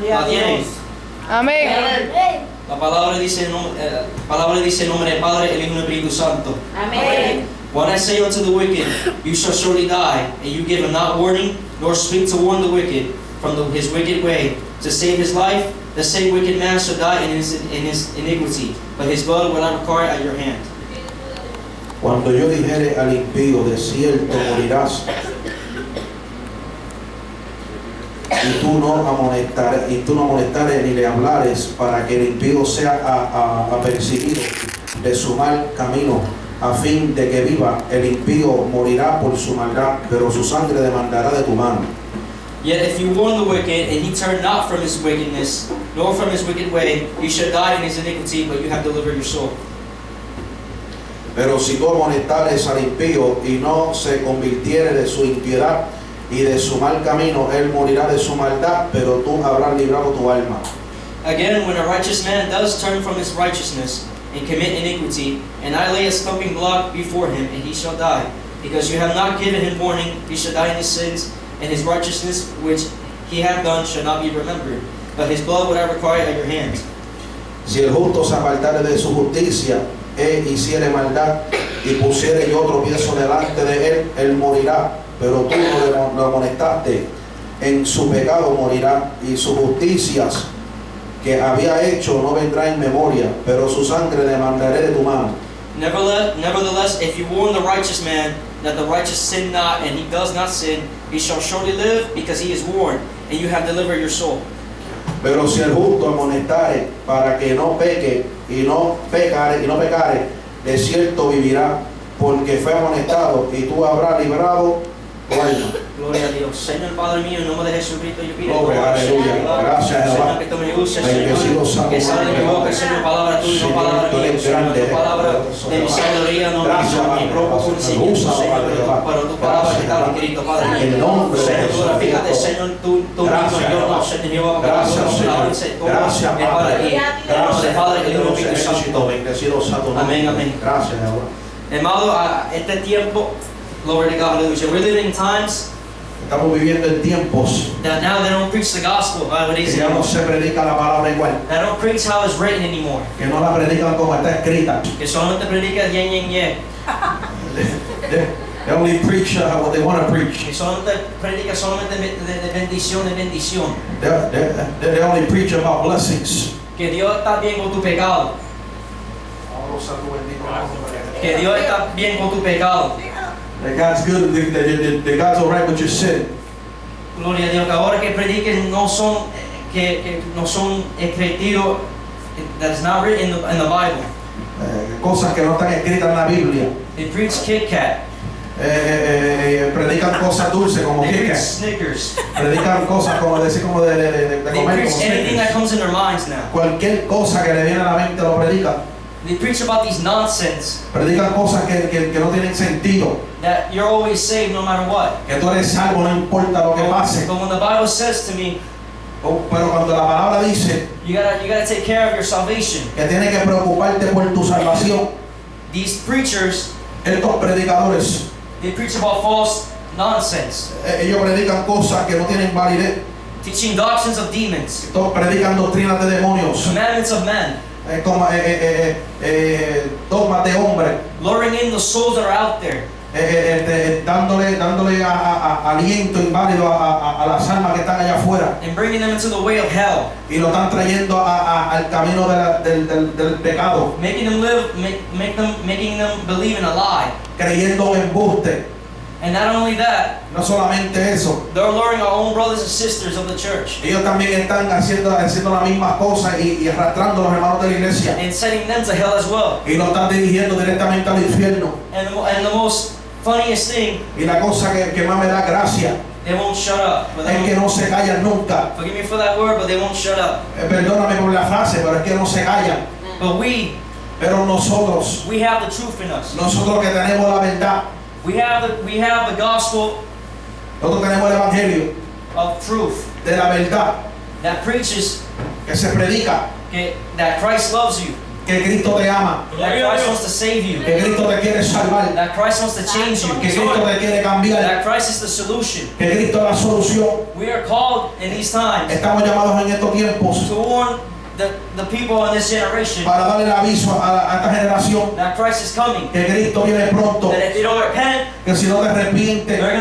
¿La tienen? Amén. La palabra dice en nombre del Padre, el Hijo y el Espíritu Santo. Amén. What I say unto the wicked, you shall surely die, and you give him not warning, nor speak to warn the wicked from his wicked way, to save his life. The same wicked man shall die in his iniquity, but his blood will I require at your hand. Cuando yo dijere al impío, de cierto morirás, y tú no amonestares ni le hablares, para que el impío sea apercibido de su mal camino, a fin de que viva. El impío morirá por su maldad, pero su sangre demandará de tu mano. Yet if you warn the wicked, and he turn not from his wickedness, nor from his wicked way, you shall die in his iniquity, but you have delivered your soul. Pero si tú amonestares al impío, y no se convirtiere de su impiedad y de su mal camino, él morirá de su maldad, pero tú habrás librado tu alma. Again, when a righteous man does turn from his righteousness, and commit iniquity, and I lay a stumbling block before him, and he shall die. Because you have not given him warning, he shall die in his sins, and his righteousness which he hath done shall not be remembered. But his blood would I require at your hands. Si el justo se apartare de su justicia, hiciere maldad, y pusiere yo tropiezo delante de él, él morirá. Pero tú no lo amonestaste, en su pecado morirá, y sus justicias que había hecho no vendrá en memoria, pero su sangre demandaré de tu mano. Nevertheless, if you warn the righteous man that the righteous sin not, and he does not sin, he shall surely live, because he is warned, and you have delivered your soul. Pero si el justo amonestare para que no peque y no pecare, de cierto vivirá, porque fue amonestado, y tú habrás librado tu alma. Gloria a Dios. Señor Padre mío, en nombre de Jesucristo yo pido. Gloria, aleluya. Gracias, Señor, que tú me uses, Señor, que salga de mi boca, Señor, palabra tuya, no palabra mía, Señor, tu palabra de mi sabiduría, no mi propio conocimiento, Señor, pero tu palabra que está escrito, Padre mío. Señor, glorifícate, Señor, tú mismo, yo no, Señor, Jehová, gracias, Señor. Es para ti. En nombre del Padre, el Hijo y el Espíritu Santo. Amén, amén. Gracias, Jehová. Hermano, a este tiempo, glory to God, hallelujah. We're living in times Estamos viviendo en tiempos that now they don't preach the gospel how it is que ya no anymore. se predica la palabra igual, They don't preach how it's written anymore. que no la predican como está escrita. Que solamente predica yen yen yen. They only preach what they want to preach. Que solamente predica solamente de bendición en bendición. They only preach about blessings. Que Dios está bien con tu pecado. Que Dios está bien con tu pecado. That God's good, that God's all right with your sin. Gloria a Dios. Que ahora que prediquen no son que no son escritos, that is not written in the Bible. Cosas que no están escritas en la Biblia. They preach Kit Kat. Predican cosas dulces como They preach Kit Kat. Snickers. Predican cosas como decir como de They comer preach como anything that Snickers. comes in their minds now. Cualquier cosa que le viene a la mente lo predican. They preach about these nonsense Predican cosas que no tienen sentido. that you're always saved no matter what. Que tú eres salvo no importa lo que pase. But when the Bible says to me, Pero cuando la palabra dice you gotta take care of your salvation. que tienes que preocuparte por tu salvación, These preachers, estos predicadores, they preach about false nonsense, ellos predican cosas que no tienen validez. teaching doctrines of demons, Estos predican doctrinas de demonios, commandments of men, como dogmas de hombre, luring in the souls that are out there. dándole aliento inválido a las almas que están allá afuera, And bringing them into the way of hell, y lo están trayendo al camino del pecado, making them live, making them believe in a lie. creyendo en embuste. And not only that, No solamente eso, they're luring our own brothers and sisters of the church ellos también están haciendo las mismas cosas y arrastrando a los hermanos de la iglesia, and sending them to hell as well. y lo están dirigiendo directamente al infierno. And the most funniest thing, Y la cosa que más me da gracia they won't shut up. But they es que won't, no se callan nunca. forgive me for that word, but they won't shut up. Perdóname por la frase, pero es que no se callan. But Pero nosotros we have the truth in us. que tenemos la verdad, We have the gospel nosotros tenemos el evangelio of truth de la verdad that preaches que se predica, that Christ loves you, que Cristo te ama, that Christ wants to save you, que Cristo te quiere salvar, that Christ wants to change you, que Cristo te quiere cambiar, that Christ is the solution. que Cristo es la solución. We are called in these times Estamos llamados en estos tiempos to warn the people in this generation para darle el aviso a esta generación that Christ is coming, que Cristo viene pronto, that if they don't repent, que si no te arrepientes they're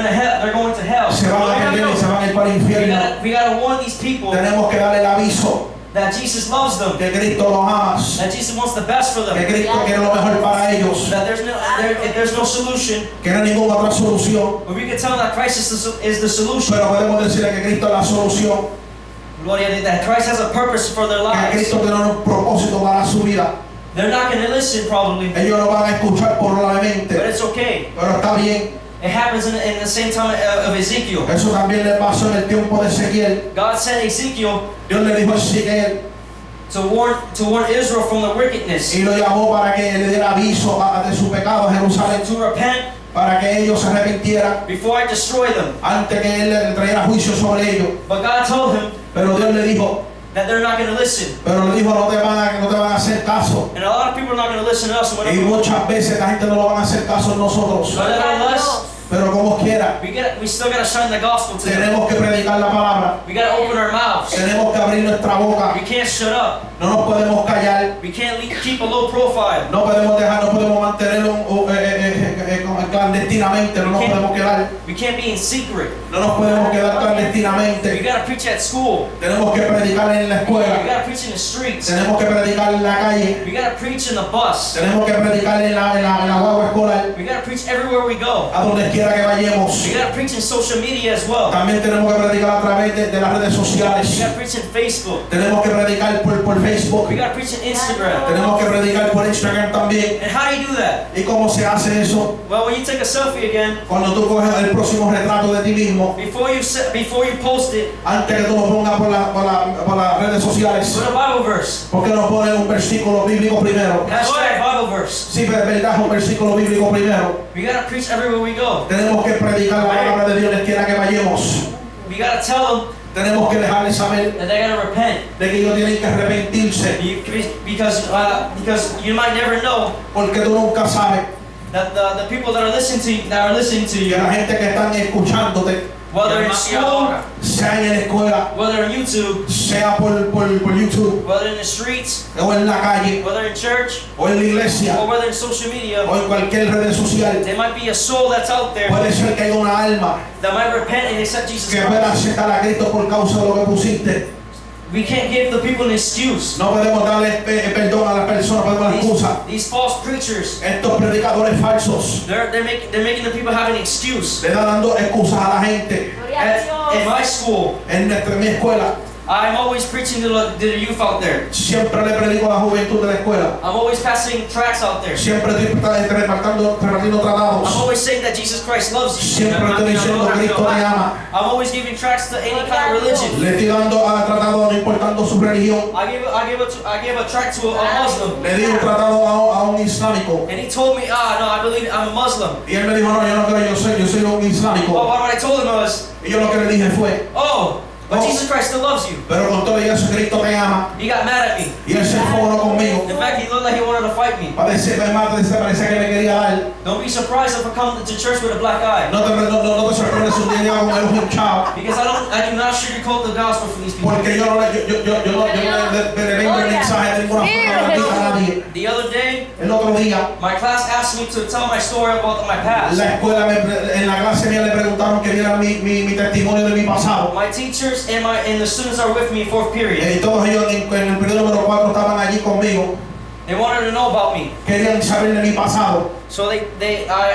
going to hell. se van a perder y se van a ir para el infierno. We gotta warn these people Tenemos que darle el aviso that Jesus loves them, que Cristo los ama, that Jesus wants the best for que them, Cristo quiere lo mejor para ellos, that if there's no solution, que no hay ninguna otra solución, but we can tell them that Christ is the solution. pero podemos decirle que Cristo es la solución, Gloria a Dios, that Christ has a purpose for their que lives. Cristo tiene un propósito para su vida. They're not going to listen probably, Ellos no van a escuchar but probablemente, it's okay. pero está bien. It happens in the same time of Ezekiel. Eso también le pasó en el tiempo de Ezequiel. God sent Ezekiel Dios le dijo a Ezequiel to warn Israel from the wickedness, y lo llamó para que le diera aviso de su pecado a Jerusalén, to repent para que ellos se arrepintieran before I destroy them. antes que él le trayera juicio sobre ellos. But God told him Pero Dios le dijo, that they're not going to listen. pero le dijo, no te van a hacer caso. And a lot of people are not going to listen to us. Y Whenever muchas veces la gente no lo van a hacer caso en nosotros. but nevertheless, Pero como quiera, we still got to shine the gospel to them. tenemos que predicar la palabra. We got to open our mouths. Tenemos que abrir nuestra boca. We can't shut up. No nos podemos callar. We can't keep a low profile. No podemos mantenerlo clandestinamente. No nos podemos quedar. We can't be in secret. No nos podemos quedar We clandestinamente. got to preach at school. Tenemos que predicar en la We escuela. got to preach in the streets. Tenemos que predicar en la calle. We got to preach in the bus. Tenemos que predicar en la guagua escolar. We got to preach everywhere we go. A donde quiera que vayamos. We got to preach in social media as well. También tenemos que predicar a través de las redes We sociales. got to preach in Facebook. Tenemos que predicar por Facebook. We got to preach in Instagram. Tenemos que predicar por Instagram también. And how do you do that? ¿Y cómo se hace eso? Well, when you take a selfie again, Cuando tú coges el próximo retrato de ti mismo, before you post it, antes que tú lo pongas por las redes sociales, put a Bible verse. ¿por qué no pones un versículo bíblico primero? Hashtag Bible verse. Sí, pero es verdad, un versículo bíblico primero. We got to preach everywhere we go. Tenemos que predicar la palabra de Dios donde quiera que vayamos. We got to tell them Tenemos que dejarles saber that they got to repent. de que ellos tienen que arrepentirse, Because you might never know porque tú nunca sabes that the people that are listening to que you, la gente que están escuchándote, whether in school, sea en la escuela, whether on YouTube, sea por YouTube, whether in the streets, o en la calle, whether in church, o en la iglesia, or whether in social media, o en cualquier red social, there might be a soul that's out there puede ser que haya una alma that might repent and accept Jesus que pueda Christ. aceptar a Cristo por causa de lo que pusiste. We can't give the people an excuse. No podemos darle perdón a las personas, podemos dar excusa. These false preachers, Estos predicadores falsos they're making the people have an excuse. le están dando excusas a la gente. In my school, En mi escuela I'm always preaching to the youth out there. siempre le predico a la juventud de la escuela. I'm always passing tracts out there. Siempre estoy repartiendo I'm tratados. always saying that Jesus Christ loves you. Siempre estoy diciendo que Cristo te ama. I'm always giving tracts to any kind of religion. Le estoy dando a tratado no importando su religión. I gave a tract to a Muslim, Le di un tratado a un islámico. and he told me, no, I believe I'm a Muslim. Y él me dijo, no, yo no creo, yo soy un Well, islámico. what I told him was, Y yo lo que le dije fue, but Jesus Christ still loves you. pero con todo eso Cristo te ama. He got mad at me. Y él se enfadó conmigo. In fact, he looked like he wanted to fight me. Parecía que me quería dar. Don't be surprised if I come to church with a black eye. No te sorprendes un día llega con el ojo hinchado. Because I do not sugarcoat the gospel for these people. Porque yo no le vendo el mensaje de ninguna forma a nadie. The other day, El otro día, my class asked me to tell my story about my past. la escuela, en la clase mía le preguntaron que diera mi testimonio de mi pasado. My teachers and the students are with me in fourth period. Y todos ellos en el periodo número 4 estaban allí conmigo. They wanted to know about me. Querían saber de mi pasado. So I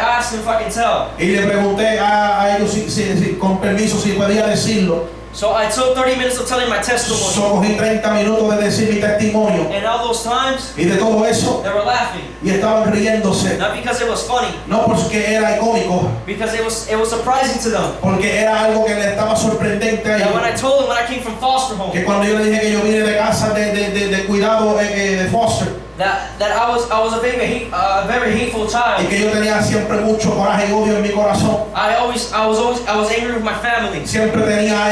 asked them if I can tell. Y le pregunté a ellos si con permiso si podía decirlo. So I took 30 minutes of telling my testimony. Solo cogí 30 minutos de decir mi testimonio. And all those times, Y de todo eso, they were laughing. y estaban riéndose. Not because it was funny, No porque era cómico, because it was surprising to them. porque era algo que le estaba sorprendente a That when I ellos. told them when I came from foster home, Que cuando yo le dije que yo vine de casa de cuidado de foster, that I was a very hateful y child. que yo tenía siempre mucho coraje y odio en mi corazón. I was angry with my family. Siempre tenía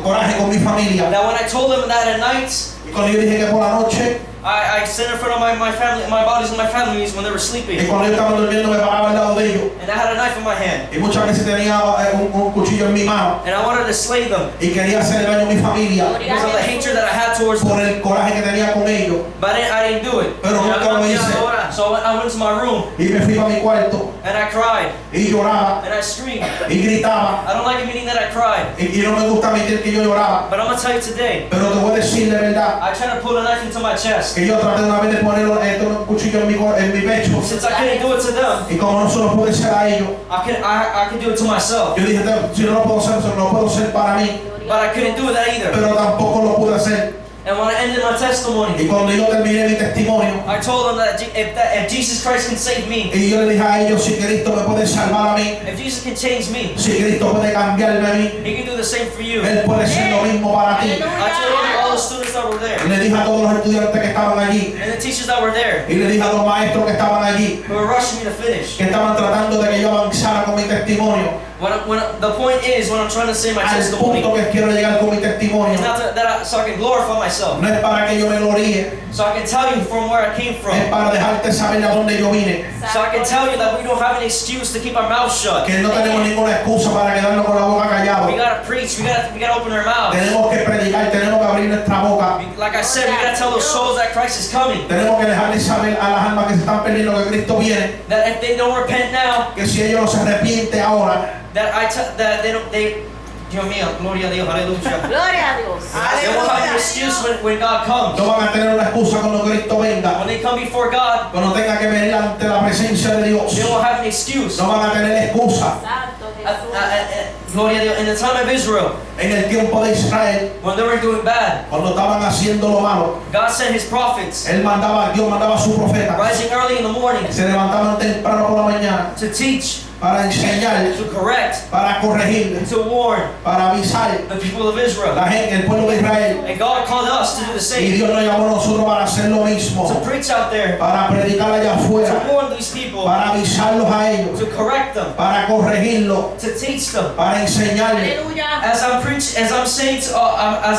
coraje con mi familia. That when I told them that at night, Y cuando yo dije que por la noche I sat in front of my family, my bodies and my families when they were Y sleeping. cuando yo estaba durmiendo me paraba al lado de ellos. And I had a knife in my hand. Y muchas veces tenía un cuchillo en mi mano. And I wanted to slay them Y quería hacer daño a mi familia because of the hatred that I had towards them. por el coraje que tenía con ellos. But I didn't do it. Pero nunca lo hice. So I went to my room Y me fui a mi cuarto and I cried y lloraba and I screamed. y gritaba. I don't like admitting that I cried. Y no me gusta admitir que yo lloraba. But I'm going to tell you today, Pero te voy a decir de verdad I tried to put a knife into my chest. que yo traté una vez de poner un cuchillo en mi pecho. Since I couldn't do it to them, Y como no se lo pude hacer a ellos, I could do it to myself. yo dije, si no lo puedo hacer, no lo puedo hacer para mí. But I couldn't do that either. Pero tampoco lo pude hacer. And when I ended my testimony, Y cuando yo terminé mi testimonio, I told them that if Jesus Christ can save me, y yo le dije a ellos, si Cristo me puede salvar a mí, if Jesus can change me, si Cristo puede cambiarme a mí, He can do the same for you. Él puede ser lo mismo para ti. I told all the students that were there, Le dije a todos los estudiantes que estaban allí, and the teachers that were there, y le dije a los maestros que estaban allí, who were rushing me to finish. que estaban tratando de que yo avanzara con mi testimonio, The point is, when I'm trying to say my al testimony, punto que quiero llegar con mi testimonio, it's not so I can glorify myself, no es para que yo me gloríe, so I can tell you from where I came from, es para dejarte saber de dónde yo vine, so I can tell you that we don't have an excuse to keep our mouths shut. que no tenemos ninguna excusa para quedarnos con la boca callada. We gotta preach. We gotta open our mouths. Tenemos que predicar, tenemos que abrir nuestra boca, Like I said, we gotta tell those souls that Christ is coming. tenemos que dejarles saber a las almas que se están perdiendo que Cristo viene, That if they don't repent now, que si ellos no se arrepienten ahora, that they Dios mío, gloria a Dios, aleluya. Gloria a Dios. They won't have an excuse when God comes. no van a tener una excusa cuando Cristo venga, When they come before God, cuando tenga que venir ante la presencia de Dios, they won't have an excuse. no van a tener excusa. Santo Jesús. Gloria a Dios. In the time of Israel, En el tiempo de Israel, when they were doing bad, cuando estaban haciendo lo malo, God sent His prophets, Dios mandaba a su profeta, rising early in the morning, se levantaban temprano por la mañana to teach, para enseñar, to correct, para corregir, to warn para avisar the people of Israel. la gente, el pueblo de Israel. And God called us to do the Y same, Dios nos llamó a nosotros para hacer lo mismo, to preach out there, para predicar allá to afuera, warn these people, para avisarlos a ellos, to correct them, para corregirlos, to teach them. para enseñarles. Aleluya. As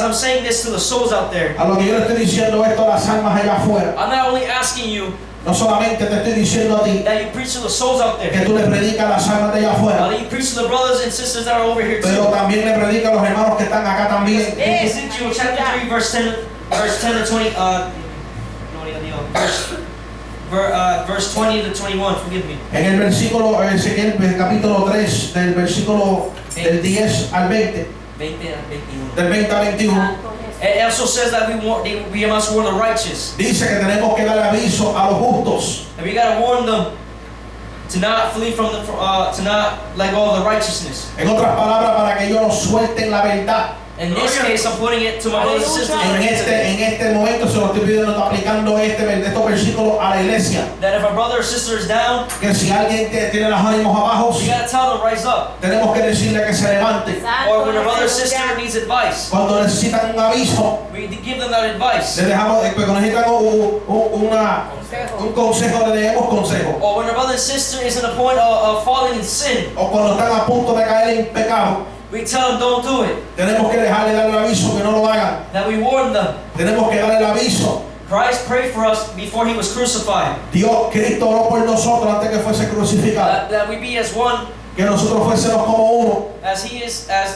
I'm saying this to the souls out there, A lo que yo le estoy diciendo esto a las almas allá afuera, I'm not only asking you no solamente te estoy diciendo a ti that you preach to the souls out que there, tú le predicas a las almas de allá afuera, that you preach to the brothers and sisters that are over here pero too. también le predicas a los hermanos que están acá también. Ezekiel chapter 3, verse 10 to 20. Verse 20 to 21. Forgive me. En el versículo, Ezequiel, capítulo 3, del versículo del 10 al 20, 20 a 21. del 20 al 21, Santo Jesús. It also says that we must warn the righteous. dice que tenemos que dar aviso a los justos, And we gotta warn them to not flee from to not let go of the righteousness. en otras palabras, para que ellos nos suelten la verdad. In this case, I'm putting it to my brothers and sisters En right here today. en este momento se lo estoy pidiendo, aplicando estos versículos a la iglesia, That if a brother or sister is down, que si alguien que tiene los ánimos abajo, we gotta tell them rise up. tenemos que decirle que se levante. Or when a brother or sister Aleluya. needs advice, Cuando necesitan un aviso, we give them that advice. le dejamos, cuando necesitan un consejo, le demos consejo. Or when a brother and sister is in a point of falling in sin, O cuando están a punto de caer en pecado, we tell them don't do it. tenemos que dejarle dar el aviso que no lo hagan. That we warn them. Tenemos que darle el aviso. Christ prayed for us before He was crucified. Dios, Cristo oró por nosotros antes que fuese crucificado. That we be as one, Que nosotros fuésemos como uno, as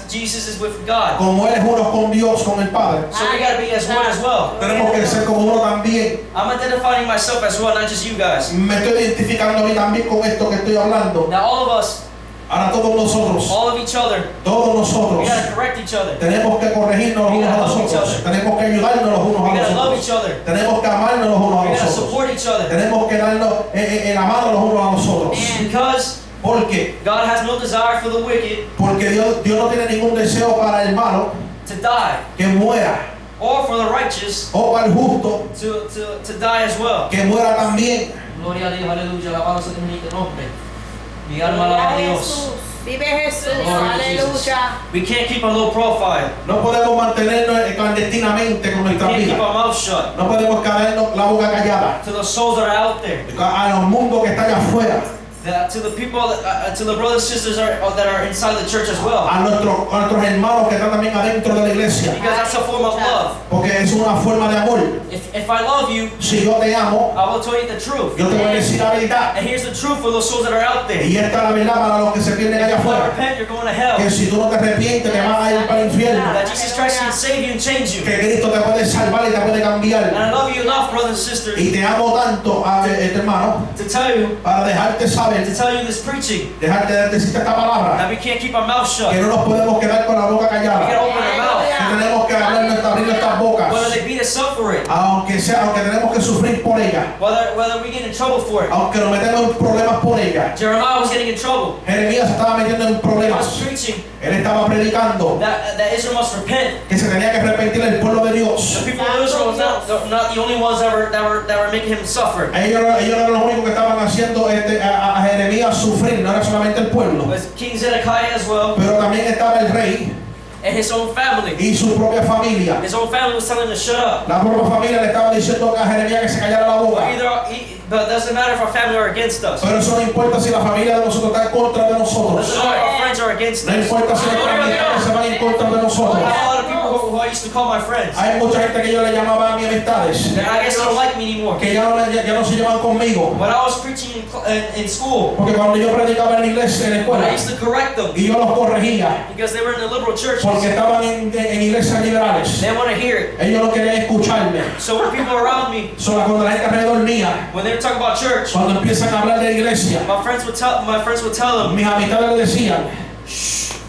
Jesus is with God. como Él es uno con Dios, con el Padre. So we gotta be as one as well. Tenemos que ser como uno también. I'm identifying myself as one, not just you guys. Me estoy identificando a mí también con esto que estoy hablando. Now all of us, Ahora todos nosotros, all of each other, todos we nosotros, gotta correct each other. tenemos que corregirnos los unos a los otros. Tenemos que ayudarnos los unos We a gotta los love otros. each other. Tenemos que amarnos los unos a We los gotta otros. support each other. Tenemos que darnos el amar los unos a los otros. Because Porque God has no desire for the wicked Dios no tiene ningún deseo para el malo to die, que muera, or for the righteous o para el justo to die as well. que muera también. Gloria a Dios, aleluya, alabado sea tu bendito nombre. Mi alma Gloria alaba a a Dios. Jesús. Vive Jesús. Gloria a Jesus. Aleluya. We can't keep a low profile. No podemos mantenernos clandestinamente con We nuestra can't keep vida. our mouth shut. No podemos quedarnos la boca callada. To the souls that are out there, A los mundos que están allá afuera, To the people, to the brothers and sisters that are inside the church as well. A nuestros hermanos que están también adentro de la iglesia. Because that's a form of love. Porque es una forma de amor. If I love you, Si yo te amo, I will tell you the truth. yo te voy a decir la verdad. And here's the truth for those souls that are out there. Y esta es la verdad para los que se pierden allá If you don't afuera. repent, you're going to hell. Que si tú no te arrepientes, te vas a ir para el infierno. That Jesus Christ can save you and change you. Que Cristo te puede salvar y te puede And cambiar. I love you enough, brothers and sisters, Y te amo tanto, hermano, to tell you para dejarte saber, this preaching, dejarte decirte esta palabra, that we can't keep our mouth shut. que no nos podemos quedar con la boca We gotta callada. open our mouth. Que tenemos que abrir nuestras bocas. Whether they beat us up for it, Aunque tenemos que sufrir por ella. whether we get in trouble for it. Aunque nos metemos en problemas por ella. Jeremiah was getting in trouble. Jeremías se estaba metiendo en He was problemas. preaching Él estaba predicando that Israel must repent. que se tenía que arrepentir el pueblo de Dios. The people of Israel was not the only ones that were making him suffer. Ellos no eran los únicos que estaban haciendo a Jeremías sufrir, no era solamente el pueblo. It was King Zedekiah as well, Pero también estaba el rey and his own family. y su propia familia. His own family was telling him to shut up. La propia familia le estaba diciendo a Jeremías que se callara la boca. But it doesn't matter if our family are against us. Pero eso no importa si la familia de nosotros está en contra de It nosotros. doesn't matter if our friends are against No us. importa si nuestras amistades se van en contra de I nosotros. have a lot of people who I used to call my friends. Hay mucha gente que yo le llamaba a mis amistades, And I guess they don't like me anymore. que ya no se llevan conmigo. When I was preaching in school, Porque cuando yo predicaba en la iglesia, en la escuela, I used to correct them y yo los corregía, because they were in the liberal churches. porque estaban en iglesias liberales. They want to hear it. Ellos no querían escucharme. So when people around me, Solo cuando la gente alrededor mía, when they were talking about church, cuando empiezan a hablar de la iglesia, my friends would tell them, mis amistades le decían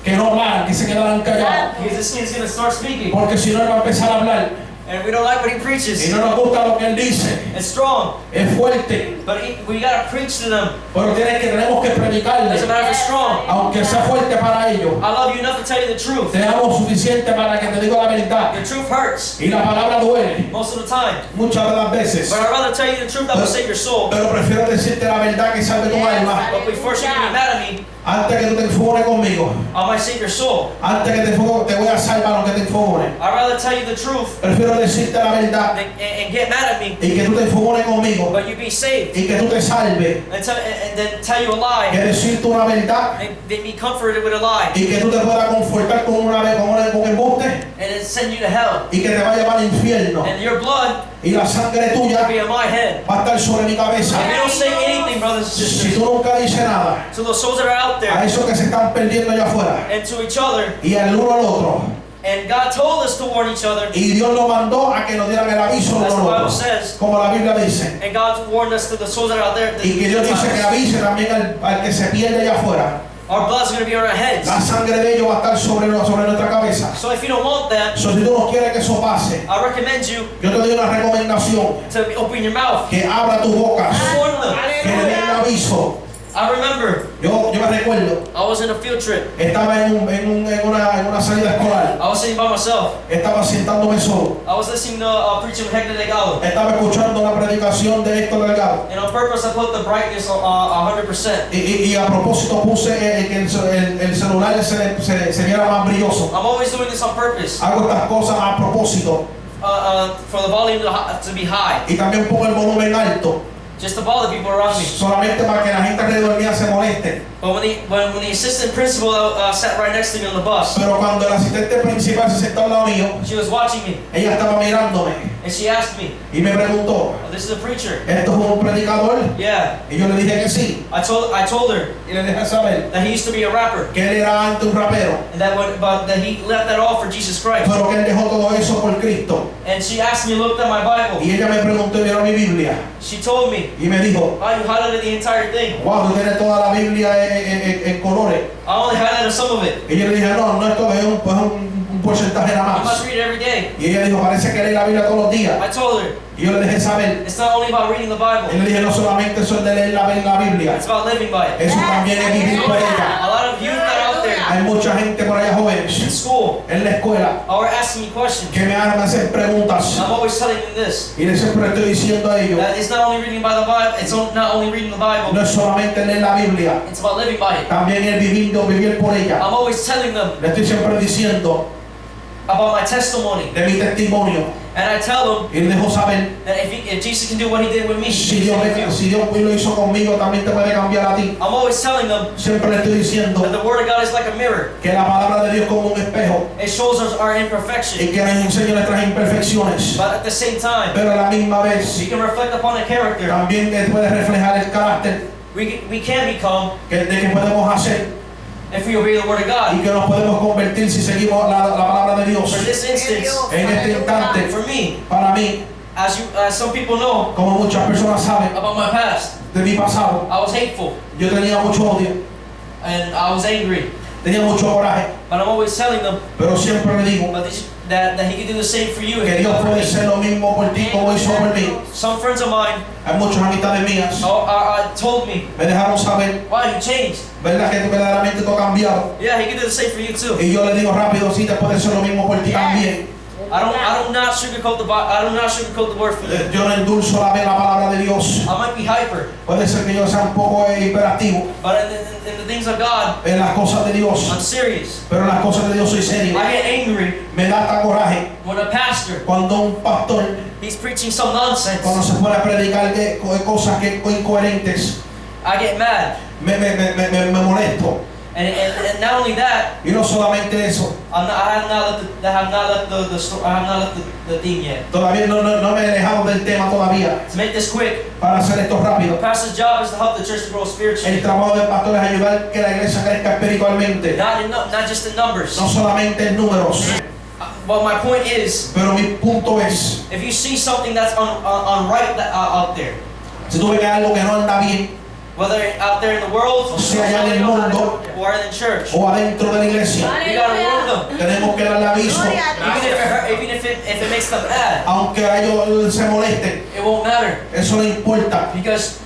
que no hablaran, que se quedaran callados. because this kid's gonna start speaking, Porque si no, él va a empezar a hablar. and we don't like what he Y preaches. no nos gusta lo que él dice. It's strong, Es fuerte. but we gotta preach to them. Pero tenemos que predicarle. Doesn't matter if it's strong. Aunque sea fuerte para ellos. I love you enough to tell you the truth. Te amo suficiente para que te diga la verdad. The truth hurts Y la palabra duele most of the time, muchas de las veces. but I'd rather tell you the truth that will save your soul. Pero prefiero decirte la verdad que salve tu alma. But before you can be mad at me, Antes que tú te enfogones conmigo. I might save your soul. Antes que te voy a salvar aunque te enfogones. I'd rather tell you the truth Prefiero decirte la verdad and get mad at me, y que tú te enfogones conmigo but you be saved, y que tú te salves. and then tell you a Que lie decirte una verdad and then be comforted with a lie, y que tú te puedas confortar con con embuste and then send you to hell, y que te va a llevar al infierno. and your blood Y la sangre will tuya be on my head. va a estar sobre mi cabeza. If you don't say anything, brothers and Si sisters, tú nunca dices nada to those souls that are out a there esos que se están perdiendo allá afuera and to each other, y al uno al otro, and God told us to warn each other, y Dios nos mandó a que nos dieran el aviso as uno the al Bible otro, says, como la Biblia dice, and God warned us to the souls that are out there. y que Dios dice que avise también al que se pierde allá afuera. Our blood's going to be on our heads. La sangre de ellos va a estar sobre nuestra cabeza. So if you don't want that, So, si tú no quieres que eso pase, I recommend you yo te doy una recomendación: to open your mouth. que abra tu boca, Warn them. que le dé el aviso. I remember Yo me recuerdo, I was in a field trip. estaba en una salida escolar, I was sitting by myself. estaba sentándome solo, I was listening to preaching with Hector Delgado. estaba escuchando la predicación de Héctor Delgado. And on purpose, I put the brightness on 100%. Y a propósito puse que el celular se viera más brilloso. I'm always doing this on purpose. Hago estas cosas a propósito. For the volume to be high. Y también pongo el volumen alto, Just to bother people around me. solamente para que la gente alrededor mía se moleste. But when the assistant principal sat right next to me on the bus, Pero cuando el asistente principal se sentó al lado mío, she was watching me, ella estaba mirándome and she asked me, y me preguntó, oh, this is a preacher? ¿esto es un predicador? Yeah. Y yo le dije que sí. I told her Y le dejé saber that he used to be a rapper, que él era antes un rapero, and that he left that all for Jesus Christ. pero que él dejó todo eso por Cristo. And she asked me, looked at my Bible. Y ella me preguntó y miró mi Biblia She told me, y me dijo, oh, you highlighted the entire thing. wow, tú tienes toda la Biblia en colores. I only highlighted some of it. Y yo le dije, no es todo, es un porcentaje nada You must más. read it every day. Y ella dijo, parece que lee la Biblia todos los días. I told her, Y yo le dejé saber. it's not only about reading the Y Bible, le dije, no solamente eso es de leer la Biblia, it's about living by it. eso también es vivir por ella. A lot of youth that are out there Hay mucha gente por allá in jóvenes school en la escuela are asking me questions. que me hacen preguntas. I'm always telling them this, Y les siempre estoy diciendo a ellos, that it's not only reading by the Bible, it's not only reading the Bible, no es solamente leer la Biblia, it's about living by it. también es vivir por ella. I'm always telling them, Le estoy siempre diciendo, about my testimony. de mi testimonio. And I tell them Y él dejó saber, that if Jesus can do what he did with me, si he Dios, can do it with you. si Dios lo hizo conmigo, también te puede cambiar a ti. I'm always telling them Siempre le estoy diciendo that the Word of God is like a mirror. que la palabra de Dios es como un espejo It shows us our y imperfection, que nos enseña nuestras imperfecciones. but at the same time, Pero a la misma vez we can reflect upon a character. también puede reflejar el carácter We can become de que podemos hacer if we obey the Word of y God. que nos podemos convertir si seguimos la palabra de Dios. For this instance, En este instante, for me, para mí, as some people know como muchas personas saben about my past, de mi pasado, I was hateful yo tenía mucho odio, and I was angry. tenía mucho coraje, But I'm always telling them pero siempre le digo that He can do the same for you. que If he Dios did for puede me. ser lo mismo por ti como hizo por mí. Some friends of mine Hay muchas amistades mías told me, me dejaron saber, "Wow, you changed." ¿verdad? Que verdaderamente tú has cambiado. Yeah, He can do the same for you too. Y yo le digo rápido, sí, te puede ser lo mismo por ti también. I do not sugarcoat the word for you. Yo no endulzo la palabra de Dios. I might be hyper, Puede ser que yo sea un poco hiperactivo but in the things of God, en las cosas de Dios, I'm serious. pero en las cosas de Dios soy serio. I get angry Me da hasta coraje when a pastor, cuando un pastor, he's preaching some nonsense. cuando se pone a predicar cosas incoherentes, I get mad. me molesto. And not only that, Y no solamente eso, I have not let the thing yet. todavía no me he dejado del tema todavía. To make this quick, Para hacer esto the rápido, pastor's job is to help the church to grow spiritually, el trabajo del pastor es ayudar que la iglesia crezca espiritualmente, not just in numbers. no solamente en números. But my point is, Pero mi punto es, if you see something that's unright out there, si tú ves algo que no anda bien, whether out there in the world o sea allá en el mundo or in the church, o adentro de la iglesia, you gotta warn them. tenemos que darle aviso. Even if it makes them mad, Aunque a ellos se molesten, it won't matter, eso no importa. because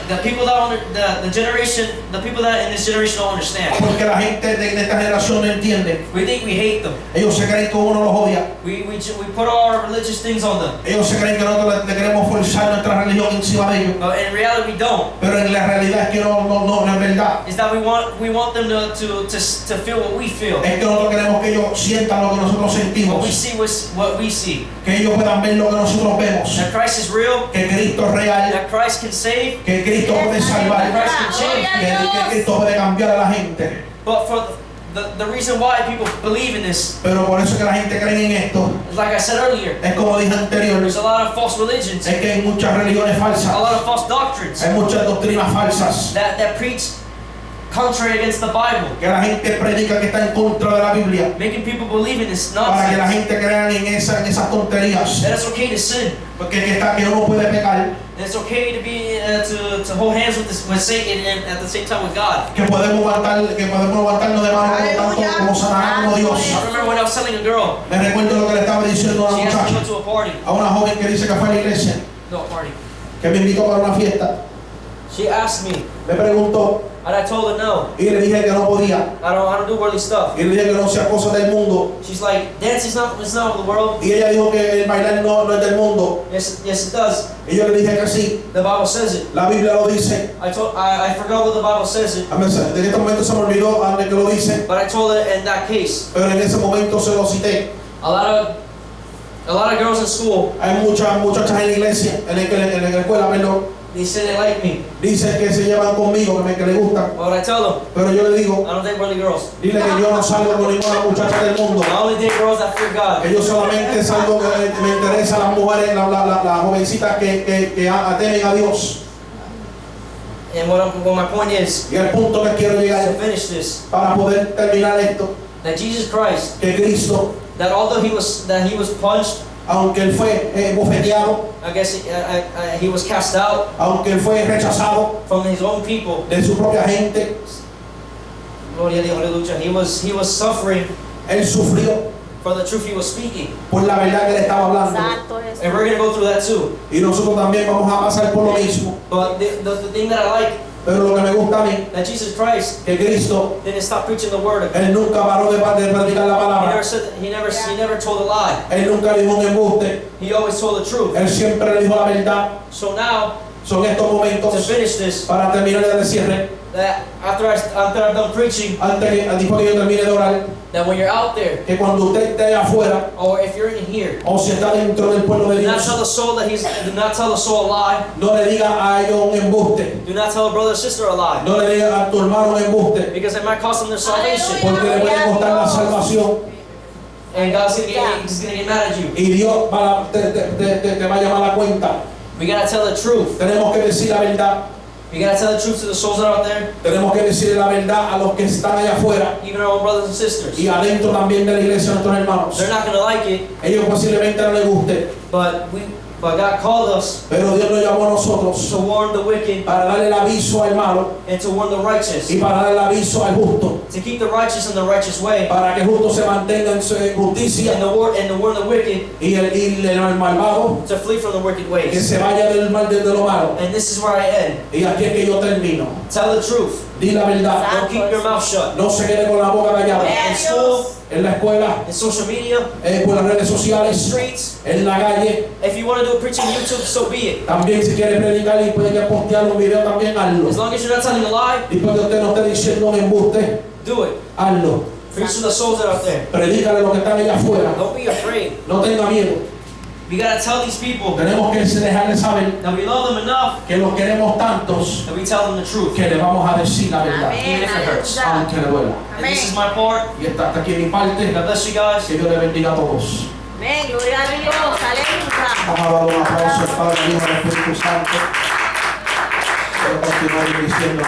the people that in this generation don't understand. Porque la gente de esta generación no entiende. We think we hate them. Ellos se creen que uno los odia. We put all our religious things on them, Ellos se creen que nosotros le queremos forzar nuestra religión encima de ellos. but in reality we don't. Pero en la realidad es que no es verdad. Is that we want them to feel what we feel. Es que nosotros queremos que ellos sientan lo que nosotros What we sentimos. see was what we see. Que ellos puedan ver lo que nosotros vemos. That Christ is real. Que Cristo es real. That Christ can save. Que Cristo puede salvar. Que Cristo puede cambiar a la gente. But for the reason why people believe in this, Pero por eso que la gente cree en esto. is like I said earlier, Es como dije anterior. there's a lot of false religions, Es que hay muchas religiones a falsas. lot of false doctrines Hay muchas doctrinas falsas. that preach contrary against the Bible, Que la gente predica que está en contra de la Biblia. making people believe in this Para que la nonsense. gente crea en esas tonterías. That it's okay to sin. Porque que uno puede pecar. That it's okay to be to hold hands with Satan and at the same time with God. Que podemos aguantarnos de mano tanto como Satanás como Dios. I remember when I was telling a girl, Me recuerdo lo que le estaba diciendo a she una asked me to muchacha, go to a party. a una joven que dice que fue a la iglesia, No, a party. que me invitó para una fiesta. She asked me, Me preguntó and I told her no. y le dije que no podía. I don't do worldly stuff. Y le dije que no sea cosa del mundo. She's like, dancing's not of the world. Y ella dijo que el bailar no es del mundo. Yes, it does. Y yo le dije que sí. The Bible says it. La Biblia lo dice. I forgot what the Bible says it, En este momento se me olvidó a que lo dice. but I told her in that case. Pero en ese momento se lo cité. A lot of girls in school, Hay muchas muchachas en la iglesia, en la escuela, perdón. they say they like me. Dicen que se llevan conmigo, que le gustan. But I tell them, Pero yo le digo, I don't date worldly girls. dile que yo no salgo con ninguna muchacha del mundo. I only date girls that fear God. Que yo solamente salgo, me interesan las mujeres, las jovencitas que temen a Dios. And what my point is, Y el punto que quiero llegar to finish this, para poder terminar esto, that Jesus Christ, que Cristo, that although he was punched, aunque él fue bofeteado, I guess he was cast out aunque él fue rechazado from his own people. de su propia gente, Gloria a Dios, aleluya. He was suffering él sufrió for the truth he was speaking. por la verdad que le estaba hablando. Santo Jesús. And we're going to go through that too. Y nosotros también vamos a pasar por lo mismo. But the thing that I like, Pero lo que me gusta a mí, that Jesus Christ que Cristo, didn't stop preaching the word. él nunca paró de predicar la He palabra. never said, he never told a lie. Él nunca dijo un embuste. He always told the truth. Él siempre le dijo la verdad. So now, Son estos to momentos finish this, para terminar el cierre. that after I've done preaching, después que yo termine de orar, that when you're out there, que cuando usted esté allá afuera, or if you're in here, o si está dentro del pueblo de do not Dios, tell the soul do not tell the soul a lie. no le diga a ellos un embuste, Do not tell a brother or sister a lie, no le diga a tu hermano un embuste, because it might cost them their salvation, porque le puede costar la salvación and He's gonna get mad at you. y Dios te va a llamar a la cuenta. We gotta tell the truth. Tenemos que decir la verdad. We gotta tell the truth to the souls that are out there, Tenemos que decir la verdad a los que están allá afuera even our own brothers and sisters. y adentro también de la iglesia, nuestros hermanos. They're not gonna like it, Ellos posiblemente no les guste, but God called us pero Dios nos llamó a nosotros to warn the wicked para darle el aviso al malo and to warn the righteous, y para darle el aviso al justo, to keep the righteous in the righteous way, para que el justo se mantenga en su justicia and to warn the wicked y el malvado to flee from the wicked que ways. se vaya del mal de lo malo. And this is where I end. Y aquí es que yo termino. Tell the truth. Di la verdad. Don't keep your mouth shut. No se quede con la boca callada. In school, En la escuela, in social media, por las redes in sociales, streets. en la calle. If you want to do a preaching on YouTube, so be it. También si quiere predicar y puede que postear un video, también hazlo. As long as you're not telling a lie, Y porque usted no esté diciendo un embuste, do it. hazlo. Preach to the souls that are out there. Predícale lo que están allá afuera. Don't be afraid. No tenga miedo. We gotta tell these people Tenemos que dejarles saber that we love them enough que los queremos tantos that we tell them the truth, que le vamos a decir la verdad, even if it hurts. aunque le duela. And this is my part. Y hasta aquí mi parte. God bless you guys. Que Dios le bendiga a todos. Amén, gloria a Dios, aleluya. Vamos a dar un aplauso al Padre, Hijo y al Espíritu Santo. Voy a continuar diciendo.